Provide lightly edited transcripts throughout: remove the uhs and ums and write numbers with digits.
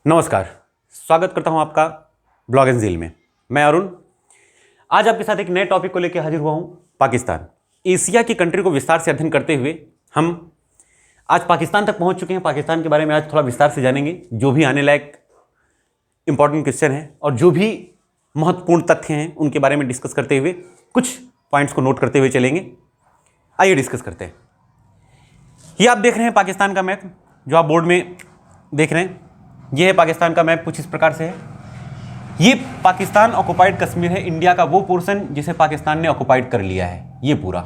नमस्कार, स्वागत करता हूं आपका ब्लॉग एंड ज़ील में। मैं अरुण आज आपके साथ एक नए टॉपिक को लेकर हाजिर हुआ हूं। पाकिस्तान, एशिया की कंट्री को विस्तार से अध्ययन करते हुए हम आज पाकिस्तान तक पहुंच चुके हैं। पाकिस्तान के बारे में आज थोड़ा विस्तार से जानेंगे, जो भी आने लायक इंपॉर्टेंट क्वेश्चन है और जो भी महत्वपूर्ण तथ्य हैं उनके बारे में डिस्कस करते हुए कुछ पॉइंट्स को नोट करते हुए चलेंगे। आइए डिस्कस करते हैं। ये आप देख रहे हैं पाकिस्तान का मैप, जो आप बोर्ड में देख रहे हैं। ये है पाकिस्तान का मैप, कुछ इस प्रकार से है। ये पाकिस्तान ऑक्युपाइड कश्मीर है, इंडिया का वो पोर्शन जिसे पाकिस्तान ने ऑक्युपाइड कर लिया है। ये पूरा,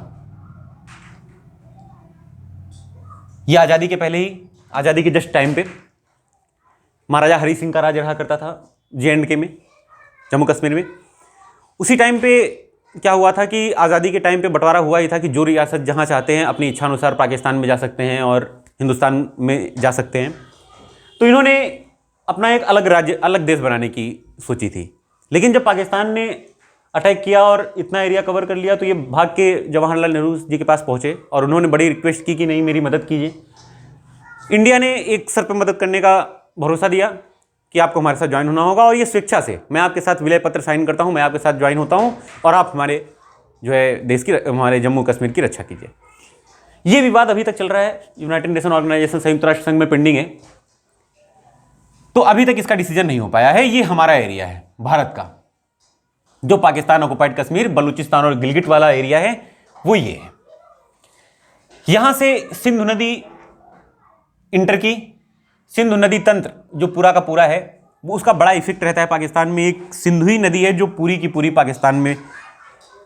ये आज़ादी के पहले ही, आज़ादी के जस्ट टाइम पे महाराजा हरी सिंह का राज रहा करता था J&K में, जम्मू कश्मीर में। उसी टाइम पे क्या हुआ था कि आज़ादी के टाइम पे बंटवारा हुआ ही था कि जो रियासत जहाँ चाहते हैं अपनी इच्छानुसार पाकिस्तान में जा सकते हैं और हिंदुस्तान में जा सकते हैं। तो इन्होंने अपना एक अलग राज्य, अलग देश बनाने की सोची थी। लेकिन जब पाकिस्तान ने अटैक किया और इतना एरिया कवर कर लिया तो ये भाग के जवाहरलाल नेहरू जी के पास पहुँचे और उन्होंने बड़ी रिक्वेस्ट की कि नहीं, मेरी मदद कीजिए। इंडिया ने एक सर पर मदद करने का भरोसा दिया कि आपको हमारे साथ ज्वाइन होना होगा और ये स्वेच्छा से, मैं आपके साथ विलय पत्र साइन करता हूँ, मैं आपके साथ ज्वाइन होता हूँ और आप हमारे जो है देश की, हमारे जम्मू कश्मीर की रक्षा कीजिए। ये विवाद अभी तक चल रहा है, यूनाइटेड नेशन ऑर्गेनाइजेशन, संयुक्त राष्ट्र संघ में पेंडिंग है। तो अभी तक इसका डिसीजन नहीं हो पाया है। ये हमारा एरिया है भारत का, जो पाकिस्तान ऑक्युपाइड कश्मीर, बलूचिस्तान और गिलगिट वाला एरिया है, वो ये है। यहां से सिंधु नदी इंटर की, सिंधु नदी तंत्र जो पूरा का पूरा है, वो उसका बड़ा इफेक्ट रहता है पाकिस्तान में। एक सिंधु ही नदी है जो पूरी की पूरी पाकिस्तान में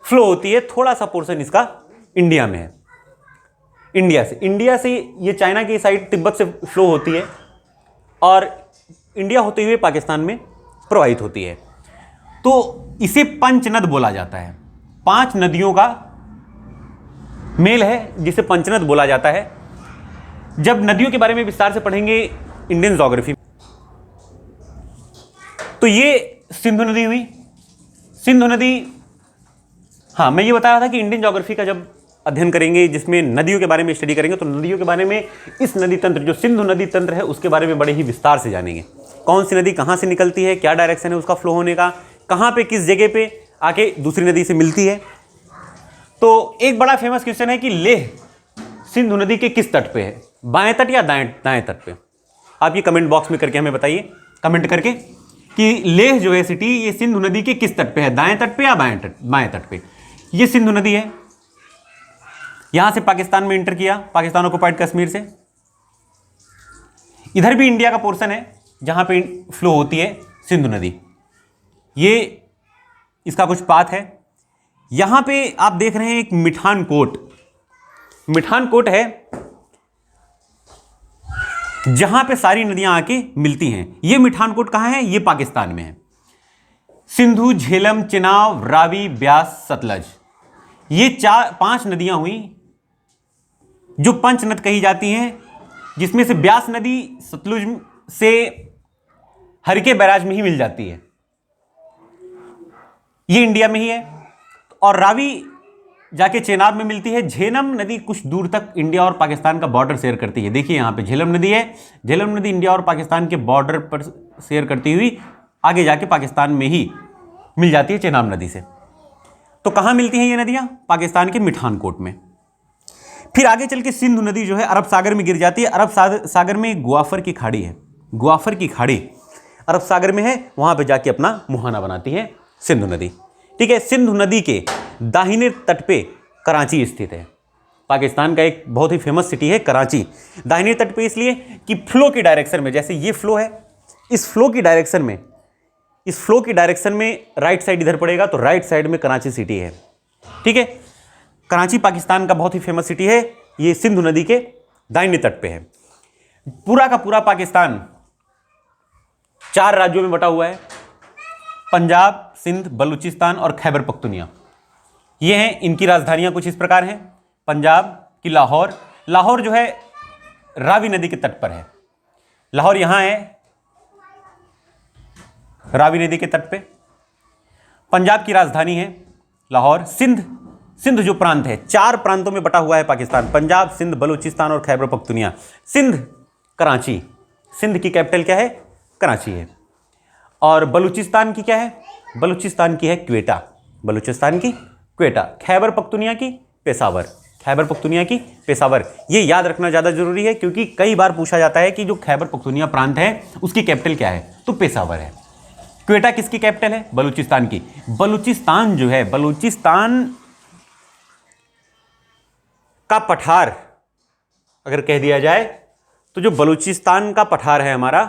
फ्लो होती है। थोड़ा सा पोर्शन इसका इंडिया में है। इंडिया से ये चाइना की साइड तिब्बत से फ्लो होती है और इंडिया होते हुए पाकिस्तान में प्रवाहित होती है। तो इसे पंचनद बोला जाता है। 5 नदियों का मेल है जिसे पंचनद बोला जाता है। जब नदियों के बारे में विस्तार से पढ़ेंगे इंडियन ज्योग्राफी, तो ये सिंधु नदी हुई। सिंधु नदी, हाँ, मैं ये बता रहा था कि इंडियन ज्योग्राफी का जब अध्ययन करेंगे, जिसमें नदियों के बारे में स्टडी करेंगे, तो नदियों के बारे में, इस नदी तंत्र जो सिंधु नदी तंत्र है उसके बारे में बड़े ही विस्तार से जानेंगे। कौन सी नदी कहाँ से निकलती है, क्या डायरेक्शन है उसका फ्लो होने का, कहाँ पे किस जगह पे आके दूसरी नदी से मिलती है। तो एक बड़ा फेमस क्वेश्चन है कि लेह सिंधु नदी के किस तट पे है, बाएं तट या दाएं तट पे। आप ये कमेंट बॉक्स में करके हमें बताइए, कमेंट करके, कि लेह जो है सिटी, ये सिंधु नदी के किस तट पे है, दाएं तट पे या बाएं तट पे। ये सिंधु नदी है, यहां से पाकिस्तान में इंटर किया, पाकिस्तान ऑक्युपाइड कश्मीर से। इधर भी इंडिया का पोर्शन है जहां पे फ्लो होती है सिंधु नदी। ये इसका कुछ पाथ है। यहां पे आप देख रहे हैं एक मिठान कोट है जहां पे सारी नदियां आके मिलती हैं। ये मिठान कोट कहां है? ये पाकिस्तान में है। सिंधु, झेलम, चिनाब, रावी, ब्यास, सतलज, ये 5 नदियां हुई जो पंचनद कही जाती हैं, जिसमें से ब्यास नदी सतलुज से हरके बैराज में ही मिल जाती है, ये इंडिया में ही है। और रावी जाके चेनाब में मिलती है। झेलम नदी कुछ दूर तक इंडिया और पाकिस्तान का बॉर्डर शेयर करती है। देखिए यहां पे झेलम नदी है। झेलम नदी इंडिया और पाकिस्तान के बॉर्डर पर शेयर करती हुई आगे जाके पाकिस्तान में ही मिल जाती है चेनाब नदी से। तो कहां मिलती हैं ये नदियां? पाकिस्तान के मिठान कोट में। फिर आगे चल के सिंधु नदी जो है अरब सागर में गिर जाती है। अरब सागर में ग्वाफर की खाड़ी है, ग्वाफर की खाड़ी अरब सागर में है, वहां पे जाके अपना मुहाना बनाती है सिंधु नदी। ठीक है, सिंधु नदी के दाहिने तट पे कराची स्थित है। पाकिस्तान का एक बहुत ही फेमस सिटी है कराची। दाहिने तट पे इसलिए कि फ्लो की डायरेक्शन में, जैसे ये फ्लो है, इस फ्लो की डायरेक्शन में राइट साइड इधर पड़ेगा तो राइट साइड में कराची सिटी है। ठीक है, कराची पाकिस्तान का बहुत ही फेमस सिटी है। ये सिंधु नदी के दाहिने तट पे है। पूरा का पूरा पाकिस्तान 4 राज्यों में बटा हुआ है, पंजाब, सिंध, बलूचिस्तान और खैबर पख्तूनिया। ये हैं, इनकी राजधानियां कुछ इस प्रकार हैं। पंजाब की लाहौर, लाहौर जो है रावी नदी के तट पर है। लाहौर यहां है, रावी नदी के तट पे। पंजाब की राजधानी है लाहौर। सिंध जो प्रांत है, 4 प्रांतों में बटा हुआ है पाकिस्तान, पंजाब, सिंध, बलूचिस्तान और खैबर पख्तूनिया। सिंध, कराची। सिंध की कैपिटल क्या है? कराची है। और बलूचिस्तान की क्या है? बलूचिस्तान की है क्वेटा, बलूचिस्तान की क्वेटा। खैबर पख्तूनिया की पेशावर, खैबर पख्तूनिया की पेशावर। ये याद रखना ज़्यादा जरूरी है क्योंकि कई बार पूछा जाता है कि जो खैबर पख्तूनिया प्रांत है उसकी कैपिटल क्या है, तो पेशावर है। क्वेटा किसकी कैपिटल है? बलूचिस्तान की। बलूचिस्तान जो है, बलूचिस्तान का पठार अगर कह दिया जाए तो जो बलूचिस्तान का पठार है हमारा,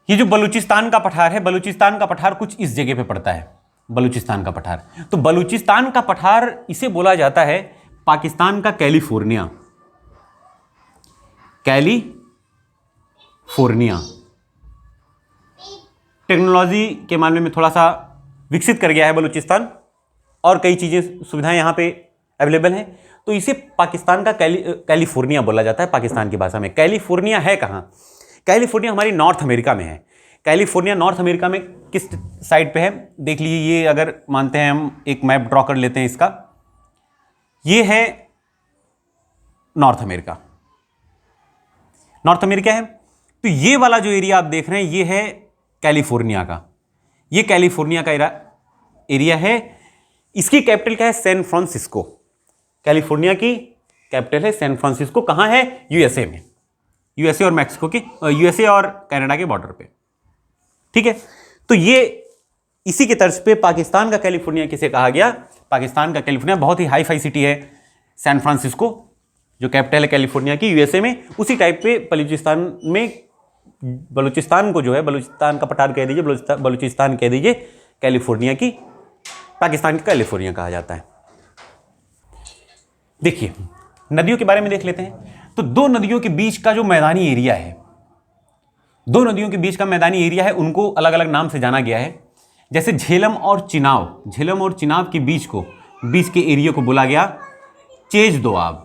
ये जो बलूचिस्तान का पठार है, बलूचिस्तान का पठार कुछ इस जगह पे पड़ता है, बलूचिस्तान का पठार। तो बलूचिस्तान का पठार इसे बोला जाता है पाकिस्तान का कैलिफोर्निया, कैलिफोर्निया। टेक्नोलॉजी के मामले में थोड़ा सा विकसित कर गया है बलूचिस्तान और कई चीज़ें सुविधाएं यहाँ पे अवेलेबल हैं, तो इसे पाकिस्तान का कैलिफोर्निया बोला जाता है पाकिस्तान की भाषा में। कैलिफोर्निया है कहाँ? कैलिफोर्निया हमारी नॉर्थ अमेरिका में है। कैलिफोर्निया नॉर्थ अमेरिका में किस साइड पे है देख लीजिए। ये अगर मानते हैं हम एक मैप ड्रॉ कर लेते हैं इसका, ये है नॉर्थ अमेरिका, नॉर्थ अमेरिका है। तो ये वाला जो एरिया आप देख रहे हैं ये है कैलिफोर्निया का, ये कैलिफोर्निया का एरिया है। इसकी कैपिटल क्या है? San Francisco. कैलिफोर्निया की कैपिटल है सैन फ्रांसिस्को। कहाँ है? यूएसए में, यूएसए और मैक्सिको की, यूएसए और कनाडा के बॉर्डर पे, ठीक है। तो ये इसी के तर्ज पे पाकिस्तान का कैलिफोर्निया किसे कहा गया? पाकिस्तान का कैलिफोर्निया बहुत ही हाई फाई सिटी है सैन फ्रांसिस्को, जो कैपिटल है कैलिफोर्निया की यूएसए में। उसी टाइप पे बलूचिस्तान में, बलूचिस्तान को जो है, बलूचिस्तान का पठार कह दीजिए, बलूचिस्तान कह दीजिए, कैलिफोर्निया की, पाकिस्तान की कैलिफोर्निया कहा जाता है। देखिए नदियों के बारे में देख लेते हैं। तो दो नदियों के बीच का जो मैदानी एरिया है, दो नदियों के बीच का मैदानी एरिया है, उनको अलग अलग नाम से जाना गया है। जैसे झेलम और चिनाब, झेलम और चिनाब के बीच के एरिया को बोला गया चेज दोआब।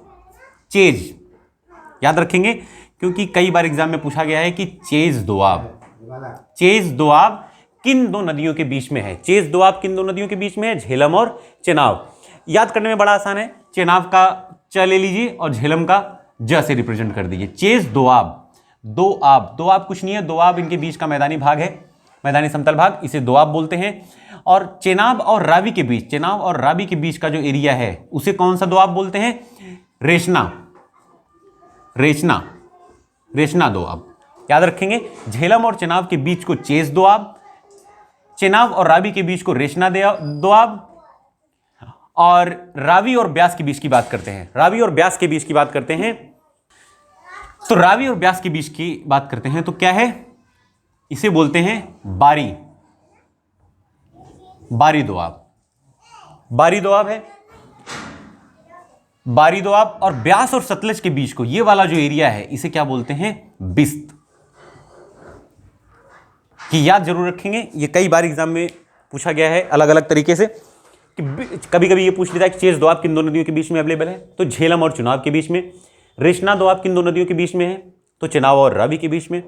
चेज याद रखेंगे क्योंकि कई बार एग्जाम में पूछा गया है कि चेज दोआब, चेज दोआब किन दो नदियों के बीच में है? चेज दोआब किन दो नदियों के बीच में है? झेलम और चिनाब। याद करने में बड़ा आसान है। चिनाब का च ले लीजिए और झेलम का ज से रिप्रेजेंट कर दीजिए। चेज दोआब, दोआब, दोआब कुछ नहीं है, दोआब इनके बीच का मैदानी भाग है, मैदानी समतल भाग, इसे दोआब बोलते हैं। और चेनाब और रावी के बीच, चेनाब और रावी के बीच का जो एरिया है उसे कौन सा दोआब बोलते हैं? रेशना, रेशना, रेशना दोआब। याद रखेंगे, झेलम और चेनाब के बीच को चेज दोआब, चेनाब और रावी के बीच को रेशना दोआब, और रावी और ब्यास के बीच की बात करते हैं, रावी और ब्यास के बीच की बात करते हैं। तो रावी और ब्यास के बीच की बात करते हैं तो क्या है? इसे बोलते हैं बारी, बारी दोआब, बारी दोआब है, बारी दोआब। और ब्यास और सतलज के बीच को, ये वाला जो एरिया है इसे क्या बोलते हैं? बिस्त। कि याद जरूर रखेंगे, ये कई बार एग्जाम में पूछा गया है अलग अलग तरीके से, कि कभी कभी ये पूछ लेता है कि चेज दोआब किन दो नदियों के बीच में अवेलेबल है, तो झेलम और चुनाव के बीच में। रेशना दोआब किन दो नदियों के बीच में है? तो चेनाब और रावी के बीच में।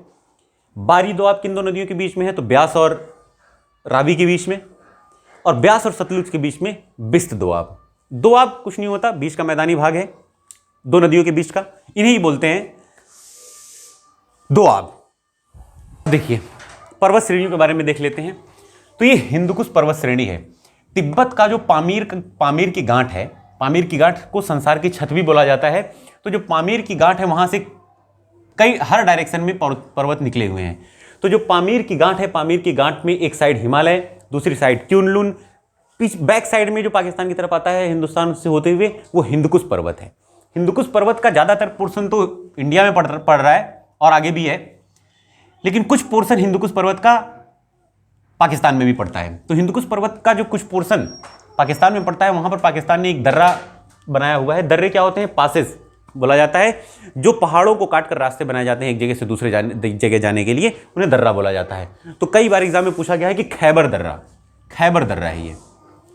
बारी दोआब किन दो नदियों के बीच में है? तो ब्यास और रावी के बीच में। और ब्यास और सतलुज के बीच में बिस्त दोआब। दोआब कुछ नहीं होता, बीच का मैदानी भाग है दो नदियों के बीच का, इन्हीं बोलते हैं दोआब। देखिए पर्वत श्रेणियों के बारे में देख लेते हैं। तो ये हिंदुकुश पर्वत श्रेणी है। तिब्बत का जो पामीर की गांठ है, पामीर की गांठ को संसार की छत भी बोला जाता है। तो जो पामीर की गांठ है वहां से कई हर डायरेक्शन में पर्वत निकले हुए हैं। तो जो पामीर की गांठ है, पामीर की गांठ में एक साइड हिमालय, दूसरी साइड क्युनलुन, बैक साइड में जो पाकिस्तान की तरफ आता है हिंदुस्तान से होते हुए, वो हिंदुकुश पर्वत है। हिंदुकुश पर्वत का ज़्यादातर पोर्शन तो इंडिया में पड़ रहा है और आगे भी है, लेकिन कुछ पोर्शन हिंदुकुश पर्वत का पाकिस्तान में भी पड़ता है। तो हिंदुकुश पर्वत का जो कुछ पोर्शन पाकिस्तान में पड़ता है, वहाँ पर पाकिस्तान ने एक दर्रा बनाया हुआ है। दर्रे क्या होते हैं? पासेस बोला जाता है। जो पहाड़ों को काटकर रास्ते बनाए जाते हैं एक जगह से दूसरे जगह जाने के लिए, उन्हें दर्रा बोला जाता है। तो कई बार एग्जाम में पूछा गया है कि खैबर दर्रा, खैबर दर्रा है ये।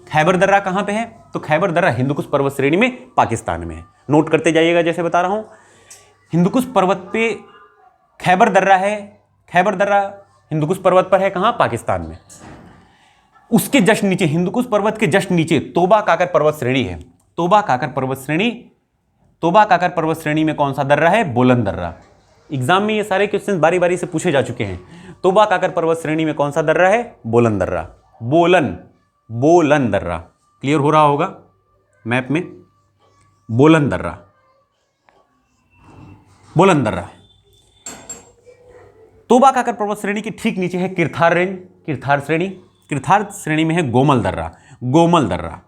खैबर दर्रा कहाँ पे है? तो खैबर दर्रा हिंदुकुश पर्वत श्रेणी में पाकिस्तान में है। नोट करते जाइएगा जैसे बता रहा हूँ। हिंदुकुश पर्वत पे खैबर दर्रा है। खैबर दर्रा हिंदुकुश पर्वत पर है, कहाँ? पाकिस्तान में। उसके जस्ट नीचे, हिंदुकुश पर्वत के जस्ट नीचे तोबा काकर पर्वत श्रेणी है। तोबा काकर पर्वत श्रेणी, तोबा काकर पर्वत श्रेणी में कौन सा दर्रा है? बोलन दर्रा। एग्जाम में ये सारे क्वेश्चन बारी बारी से पूछे जा चुके हैं। तोबा काकर पर्वत श्रेणी में कौन सा दर्रा है? बोलन दर्रा। बोलन दर्रा क्लियर हो रहा होगा मैप में। बोलन दर्रा, बोलन दर्रा। तोबा काकर पर्वत श्रेणी के ठीक नीचे है किरथार रेंज, किरथार श्रेणी। किरथार श्रेणी में है गोमल दर्रा, गोमल दर्रा,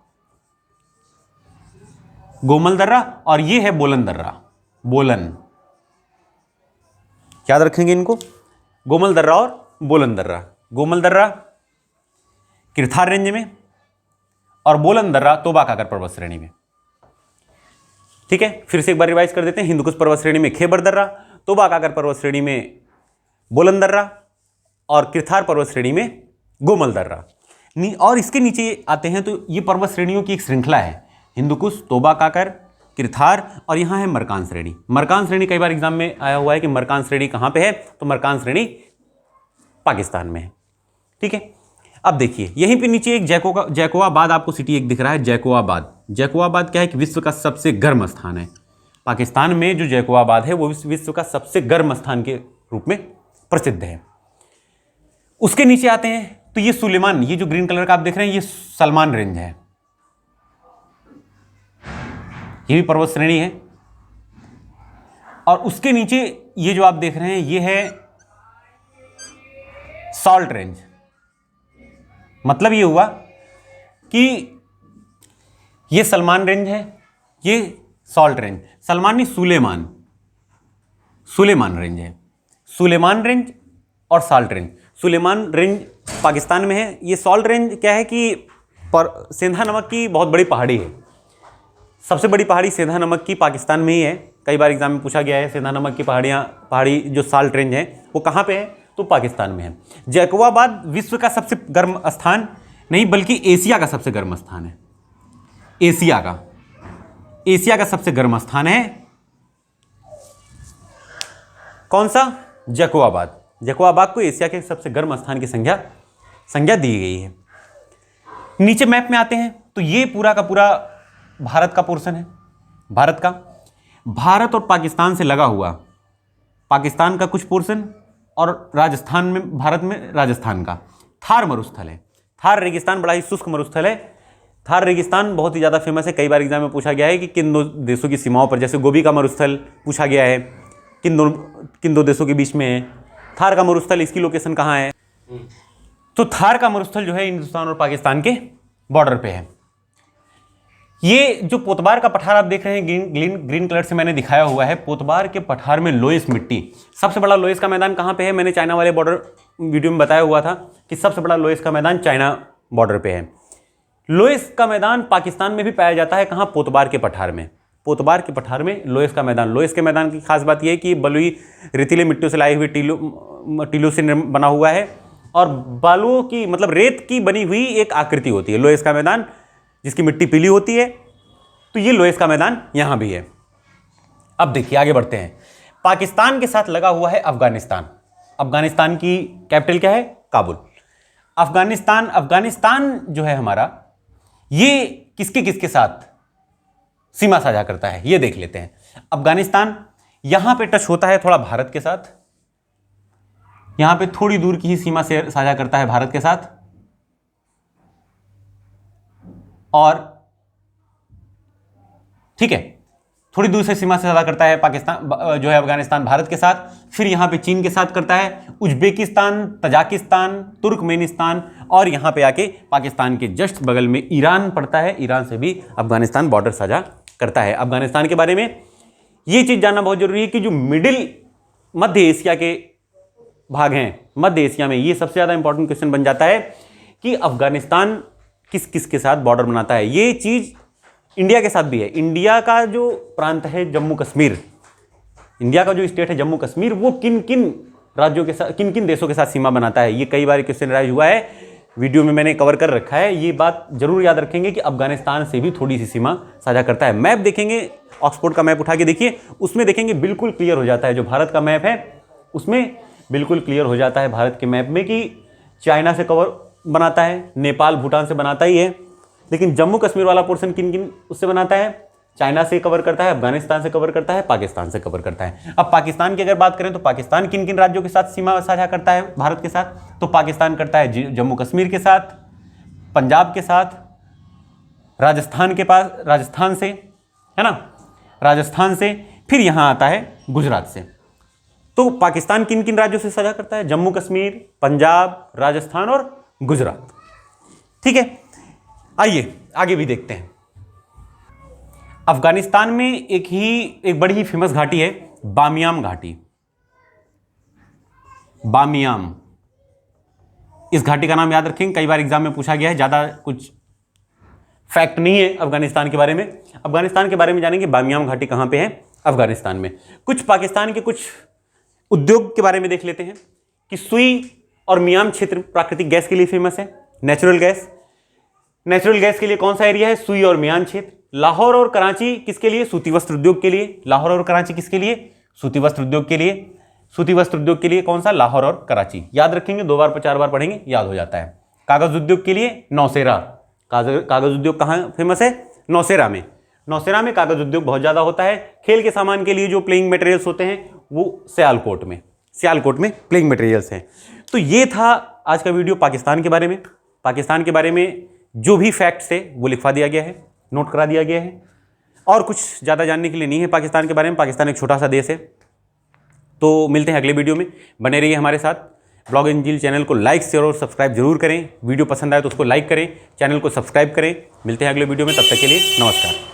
गोमल दर्रा। और ये है बोलन दर्रा, बोलन। याद रखेंगे इनको, गोमल दर्रा और बोलन दर्रा। गोमल दर्रा किरथार रेंज में और बोलन दर्रा तोबा काकर पर्वत श्रेणी में। ठीक है, फिर से एक बार रिवाइज कर देते हैं। हिंदुकुश पर्वत श्रेणी में खेबर दर्रा, तोबा काकर पर्वत श्रेणी में बोलन दर्रा और किरथार पर्वत श्रेणी में गोमल दर्रा। और इसके नीचे आते हैं तो ये पर्वत श्रेणियों की एक श्रृंखला है, हिंदुकुश, तोबा काकर, किरथार और यहाँ है मरकान श्रेणी। मरकान श्रेणी कई बार एग्जाम में आया हुआ है कि मरकान श्रेणी कहाँ पे है, तो मरकान श्रेणी पाकिस्तान में है। ठीक है, अब देखिए यहीं पे नीचे एक जैकोआबाद आपको सिटी एक दिख रहा है, जैकोआबाद। जैकोआबाद क्या है कि विश्व का सबसे गर्म स्थान है। पाकिस्तान में जो जैकोआबाद है वो विश्व का सबसे गर्म स्थान के रूप में प्रसिद्ध है। उसके नीचे आते हैं तो ये सुलेमान, ये जो ग्रीन कलर का आप देख रहे हैं ये सलमान रेंज है, ये भी पर्वत श्रेणी है। और उसके नीचे ये जो आप देख रहे हैं ये है सॉल्ट रेंज। मतलब ये हुआ कि ये सलमान रेंज है, ये सॉल्ट रेंज। सलमान नहीं, सुलेमान, सुलेमान रेंज है। सुलेमान रेंज और salt range. Sulaiman range Pakistan में है। ये सॉल्ट रेंज क्या है कि सेंधा नमक की बहुत बड़ी पहाड़ी है। सबसे बड़ी पहाड़ी सेंधा नमक की पाकिस्तान में ही है। कई बार एग्जाम में पूछा गया है सेंधा नमक की पहाड़ी जो सॉल्ट रेंज है वो कहाँ पे है, तो पाकिस्तान में है। जैकोआबाद विश्व का सबसे गर्म स्थान नहीं बल्कि एशिया का सबसे गर्म स्थान है। एशिया का सबसे गर्म स्थान है कौन सा? जैकोआबाद। जैकोआबाद को एशिया के सबसे गर्म स्थान की संज्ञा दी गई है। नीचे मैप में आते हैं तो ये पूरा का पूरा भारत का पोर्शन है। भारत और पाकिस्तान से लगा हुआ पाकिस्तान का कुछ पोर्शन और राजस्थान में, भारत में राजस्थान का थार मरुस्थल है। थार रेगिस्तान बड़ा ही शुष्क मरुस्थल है। थार रेगिस्तान बहुत ही ज़्यादा फेमस है। कई बार एग्जाम में पूछा गया है कि किन दो देशों की सीमाओं पर, जैसे गोबी का मरुस्थल पूछा गया है किन दो देशों के बीच में है। थार का मरुस्थल, इसकी लोकेशन कहाँ है? तो थार का मरुस्थल जो है हिंदुस्तान और पाकिस्तान के बॉर्डर पे है। ये जो पोतबार का पठार आप देख रहे हैं ग्रीन कलर से मैंने दिखाया हुआ है, पोतबार के पठार में लोएस मिट्टी, सबसे बड़ा लोएस का मैदान कहाँ पे है? मैंने चाइना वाले बॉर्डर वीडियो में बताया हुआ था कि सबसे बड़ा लोएस का मैदान चाइना बॉर्डर पे है। लोएस का मैदान पाकिस्तान में भी पाया जाता है, कहाँ? पोतबार के पठार में। पोतबार के पठार में लोएस का मैदान। लोएस के मैदान की खास बात यह है कि बलुई रेतीले मिट्टियों से लाई हुई टीलों से बना हुआ है और बालुओं की मतलब रेत की बनी हुई एक आकृति होती है लोएस का मैदान, जिसकी मिट्टी पीली होती है। तो ये लोएस का मैदान यहाँ भी है। अब देखिए आगे बढ़ते हैं। पाकिस्तान के साथ लगा हुआ है अफगानिस्तान। अफगानिस्तान की कैपिटल क्या है? काबुल। अफगानिस्तान जो है हमारा, ये किसके साथ सीमा साझा करता है ये देख लेते हैं। अफगानिस्तान यहां पे टच होता है थोड़ा भारत के साथ, यहां पे थोड़ी दूर की ही सीमा से साझा करता है भारत के साथ, और ठीक है थोड़ी दूर से सीमा से साझा करता है पाकिस्तान जो है अफगानिस्तान भारत के साथ। फिर यहां पे चीन के साथ करता है, उज्बेकिस्तान, तजाकिस्तान, तुर्कमेनिस्तान और यहां पे आके पाकिस्तान के जस्ट बगल में ईरान पड़ता है। ईरान से भी अफगानिस्तान बॉर्डर साझा करता है। अफगानिस्तान के बारे में ये चीज जानना बहुत जरूरी है कि जो मध्य एशिया के भाग हैं, मध्य एशिया में ये सबसे ज्यादा इंपॉर्टेंट क्वेश्चन बन जाता है कि अफगानिस्तान किस किस के साथ बॉर्डर बनाता है। ये चीज इंडिया के साथ भी है। इंडिया का जो प्रांत है जम्मू कश्मीर, इंडिया का जो स्टेट है जम्मू कश्मीर, वो किन किन राज्यों के साथ, किन किन देशों के साथ सीमा बनाता है, ये कई बार क्वेश्चन राइज हुआ है। वीडियो में मैंने कवर कर रखा है। ये बात जरूर याद रखेंगे कि अफगानिस्तान से भी थोड़ी सी सीमा साझा करता है। मैप देखेंगे, ऑक्सफोर्ड का मैप उठा के देखिए, उसमें देखेंगे बिल्कुल क्लियर हो जाता है। जो भारत का मैप है उसमें बिल्कुल क्लियर हो जाता है भारत के मैप में कि चाइना से कवर बनाता है, नेपाल भूटान से बनाता ही है, लेकिन जम्मू कश्मीर वाला पोर्शन किन किन उससे बनाता है? चाइना से कवर करता है, अफगानिस्तान से कवर करता है, पाकिस्तान से कवर करता है। अब पाकिस्तान की अगर बात करें तो पाकिस्तान किन किन राज्यों के साथ सीमा साझा करता है भारत के साथ? तो पाकिस्तान करता है जम्मू कश्मीर के साथ, पंजाब के साथ, राजस्थान के पास, राजस्थान से, है ना, राजस्थान से, फिर यहां आता है गुजरात से। तो पाकिस्तान किन किन राज्यों से साझा करता है? जम्मू कश्मीर, पंजाब, राजस्थान और गुजरात। ठीक है, आइए आगे भी देखते हैं। अफगानिस्तान में एक बड़ी ही फेमस घाटी है, बामियान घाटी। बामियान, इस घाटी का नाम याद रखेंगे, कई बार एग्जाम में पूछा गया है, ज्यादा कुछ फैक्ट नहीं है अफगानिस्तान के बारे में। अफगानिस्तान के बारे में जानेंगे, बामियान घाटी कहां पे है अफगानिस्तान में। कुछ पाकिस्तान के कुछ उद्योग के बारे में देख लेते हैं कि सुई और मियाम क्षेत्र प्राकृतिक गैस के लिए फेमस है, नेचुरल गैस। नेचुरल गैस के लिए कौन सा एरिया है? सुई और मियाम क्षेत्र। लाहौर और कराची किसके लिए? सूती वस्त्र उद्योग के लिए। लाहौर और कराची किसके लिए? सूती वस्त्र उद्योग के लिए। सूती वस्त्र उद्योग के लिए कौन सा? लाहौर और कराची। याद रखेंगे, 2 बार 4 बार पढ़ेंगे, याद हो जाता है। कागज उद्योग के लिए नौशेरा। कागज उद्योग कहां फेमस है? नौशेरा में। नौशेरा में कागज उद्योग बहुत ज्यादा होता है। खेल के सामान के लिए जो प्लेइंग मटेरियल्स होते हैं वो सियालकोट में प्लेइंग मटेरियल्स हैं। तो ये था आज का वीडियो पाकिस्तान के बारे में। पाकिस्तान के बारे में जो भी फैक्ट्स है वो लिखवा दिया गया है, नोट करा दिया गया है, और कुछ ज़्यादा जानने के लिए नहीं है पाकिस्तान के बारे में। पाकिस्तान एक छोटा सा देश है। तो मिलते हैं अगले वीडियो में, बने रहिए हमारे साथ। ब्लॉग इंजील चैनल को लाइक, शेयर और सब्सक्राइब जरूर करें। वीडियो पसंद आए तो उसको लाइक करें, चैनल को सब्सक्राइब करें। मिलते हैं अगले वीडियो में, तब तक के लिए नमस्कार।